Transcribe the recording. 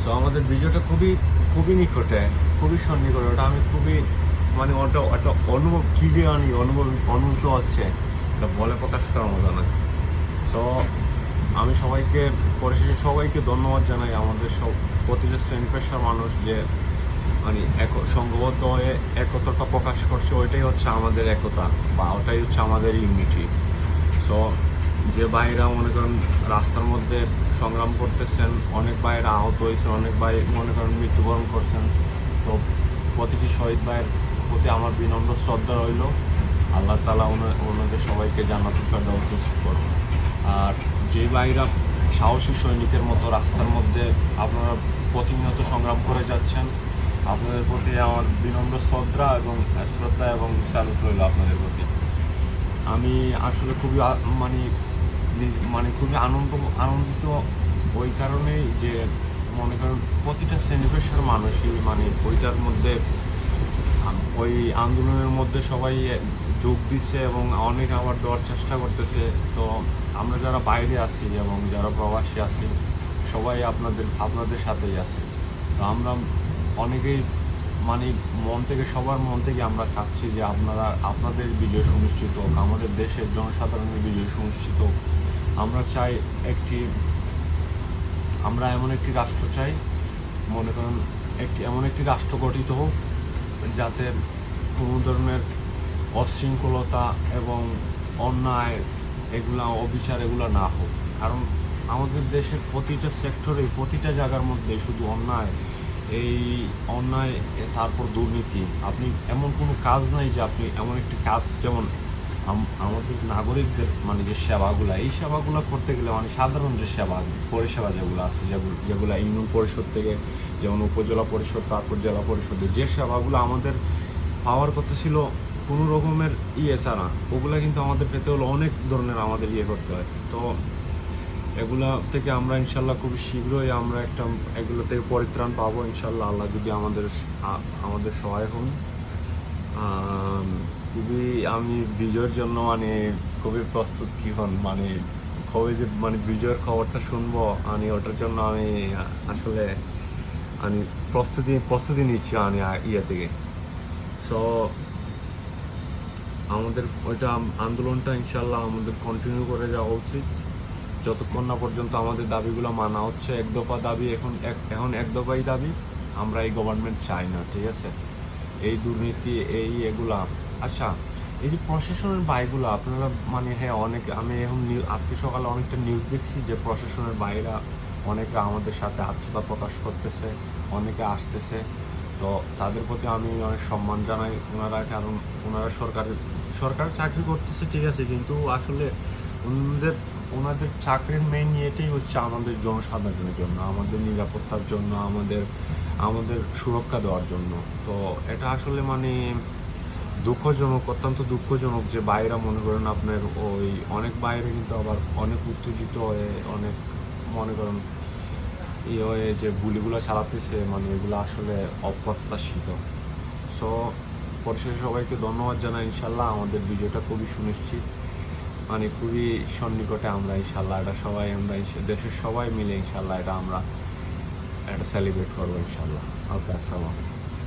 So আমাদের বিজয়টা খুবই খুবই নিকটে, খুবই সন্নিকটে। ওটা আমি খুবই মানে ওটা একটা অনুভব কী যে অনুভূত হচ্ছে, এটা বলে প্রকাশ করার মতো না। সো আমি সবাইকে পরিশেষে সবাইকে ধন্যবাদ জানাই, আমাদের সব প্রতিটা শ্রেণী পেশার মানুষ যে মানে সংঘবদ্ধ হয়ে একতাটা প্রকাশ করছে। ওইটাই হচ্ছে আমাদের একতা, বা ওটাই হচ্ছে আমাদের ইউনিটি। সো যে ভাইরা মনে করেন রাস্তার মধ্যে সংগ্রাম করতেছেন, অনেক ভাইরা আহত হয়েছেন, অনেক ভাই মনে করেন মৃত্যুবরণ করছেন। তো প্রতিটি শহীদ ভাইয়ের প্রতি আমার বিনম্র শ্রদ্ধা রইল। আল্লাহ তাআলা ওনাদের সবাইকে জান্নাতুল ফেরদাউস নসিব করুন। আর যে ভাইরা সাহসী সৈনিকের মতো রাস্তার মধ্যে আপনারা প্রতিনিয়ত সংগ্রাম করে যাচ্ছেন, আপনাদের প্রতি আমার বিনম্র শ্রদ্ধা এবং স্যালুট রইল আপনাদের প্রতি। আমি আসলে খুবই মানে খুবই আনন্দিত ওই কারণেই যে মনে করেন প্রতিটা শ্রেণী পেশার মানুষই মানে ওইটার মধ্যে ওই আন্দোলনের মধ্যে সবাই যোগ দিচ্ছে এবং অনেক আবার দেওয়ার চেষ্টা করতেছে। তো আমরা যারা বাইরে আছি এবং যারা প্রবাসী আছি সবাই আপনাদের সাথেই আছি। তো আমরা অনেকেই মানে সবার মন থেকে আমরা চাচ্ছি যে আপনাদের বিজয় সুনিশ্চিত হোক, আমাদের দেশের জনসাধারণের বিজয় সুনিশ্চিত হোক। আমরা চাই আমরা এমন একটি রাষ্ট্র চাই, মনে করেন এমন একটি রাষ্ট্র গঠিত হোক যাতে কোনো ধরনের অশৃঙ্খলতা এবং অন্যায় অবিচার এগুলো না হোক। কারণ আমাদের দেশের প্রতিটা সেক্টরে, প্রতিটা জায়গার মধ্যে শুধু এই অন্যায়, তারপর দুর্নীতি। আপনি এমন কোনো কাজ নাই যে আপনি এমন একটি কাজ, যেমন আমাদের নাগরিকদের মানে যে সেবাগুলো, এই সেবাগুলো করতে গেলে মানে সাধারণ যে পরিষেবা যেগুলো আছে, যেগুলো ইউনিয়ন পরিষদ থেকে, যেমন উপজেলা পরিষদ, তারপর জেলা পরিষদে যে সেবাগুলো আমাদের পাওয়ার কথা ছিল কোনো রকমের ছাড়া, ওগুলো কিন্তু আমাদের পেতে হলে অনেক ধরনের আমাদের করতে হয়। তো এগুলা থেকে আমরা ইনশাল্লাহ খুবই শীঘ্রই আমরা এগুলো থেকে পরিত্রাণ পাবো ইনশাল্লাহ, আল্লাহ যদি আমাদের সহায় হন। খুবই আমি বিজয়ের জন্য মানে খুবই প্রস্তুত কি হন, মানে কবে যে মানে বিজয়ের খবরটা শুনবো, মানে ওটার জন্য আমি আসলে আমি প্রস্তুতি নিচ্ছি আমি থেকে। সো আমাদের ওইটা আন্দোলনটা ইনশাল্লাহ আমাদের কন্টিনিউ করে যাওয়া উচিত যতক্ষণ না পর্যন্ত আমাদের দাবিগুলো মানা হচ্ছে। এক দফা দাবি এখন এক দফাই দাবি, আমরা এই গভর্নমেন্ট চাই না, ঠিক আছে? এই দুর্নীতি এগুলা। আচ্ছা, এই যে প্রশাসনের বাইগুলো আপনারা মানে হ্যাঁ আমি এখন আজকে সকালে অনেকটা নিউজ দেখছি যে প্রশাসনের বাইরা অনেকে আমাদের সাথে আত্মীয়তা প্রকাশ করতেছে, অনেকে আসতেছে। তো তাদের প্রতি আমি অনেক সম্মান জানাই। কারণ ওনারা সরকারি চাকরি করতেছে, ঠিক আছে, কিন্তু আসলে ওনাদের চাকরির মেইন ইয়েটাই হচ্ছে আমাদের জনসাধারণের জন্য, আমাদের নিরাপত্তার জন্য, আমাদের সুরক্ষা দেওয়ার জন্য। তো এটা আসলে মানে দুঃখজনক, অত্যন্ত দুঃখজনক যে বাইরা মনে করেন আপনার অনেক বাইরে কিন্তু আবার অনেক উত্তেজিত হয়ে অনেক মনে করেন হয়ে যে গুলিগুলো চালাতেছে, মানে এগুলো আসলে অপ্রত্যাশিত। সো পরিশেষে সবাইকে ধন্যবাদ জানাই। ইনশাল্লাহ আমাদের বিজয়টা খুবই সুনিশ্চিত, মানে খুবই সন্নিকটে। আমরা ইনশাল্লাহ আমরা দেশের সবাই মিলে ইনশাল্লাহ এটা সেলিব্রেট করবো ইনশাল্লাহ। ওকে, আসসালাম।